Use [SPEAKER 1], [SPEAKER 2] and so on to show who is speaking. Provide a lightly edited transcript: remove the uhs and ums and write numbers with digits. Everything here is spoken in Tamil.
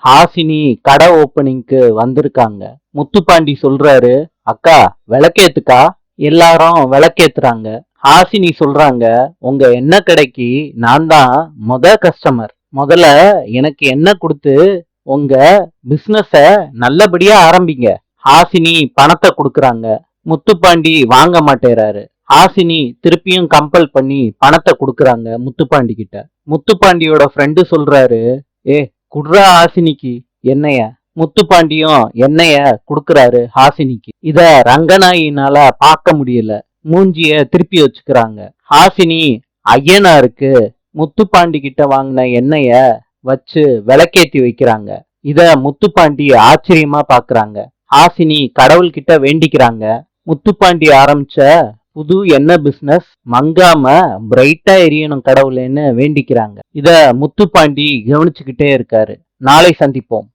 [SPEAKER 1] ஹாசினி கடை ஓப்பனிங்க்கு வந்திருக்காங்க. முத்துப்பாண்டி சொல்றாரு, அக்கா விளக்கேத்துக்கா. எல்லாரும் விளக்கேத்துறாங்க. ஹாசினி சொல்றாங்க, உங்க எண்ணெய் கடைக்கு நான் தான் கஸ்டமர். முதல்ல எனக்கு எண்ணெய் கொடுத்து உங்க பிசினஸ நல்லபடியா ஆரம்பிங்க. ஹாசினி பணத்தை கொடுக்கறாங்க. முத்துப்பாண்டி வாங்க மாட்டேறாரு. ஹாசினி திருப்பியும் கம்பல் பண்ணி பணத்தை கொடுக்கறாங்க முத்துப்பாண்டி கிட்ட. முத்துப்பாண்டியோட ஃப்ரெண்டு சொல்றாரு, ஏ குட்ரா ஹாசினிக்கு எண்ணெய. முத்துப்பாண்டியும் எண்ணெய குடுக்கறாரு ஹாசினிக்கு. இத ரங்கநாயினால பார்க்க முடியல. மூஞ்சிய திருப்பி வச்சுக்கிறாங்க. ஹாசினி ஐயனாருக்கு முத்துப்பாண்டி கிட்ட வாங்கின எண்ணெய வச்சு விளக்கேத்தி வைக்கிறாங்க. இத முத்துப்பாண்டி ஆச்சரியமா பாக்குறாங்க. ஹாசினி கடவுள் கிட்ட வேண்டிக்கிறாங்க, முத்துப்பாண்டி ஆரம்பிச்ச புது எண்ணெய் பிசினஸ் மங்காம பிரைட்டா எரியணும் கடவுளேன்னு வேண்டிக்கிறாங்க. இத முத்துப்பாண்டி கவனிச்சுக்கிட்டே இருக்காரு. நாளை சந்திப்போம்.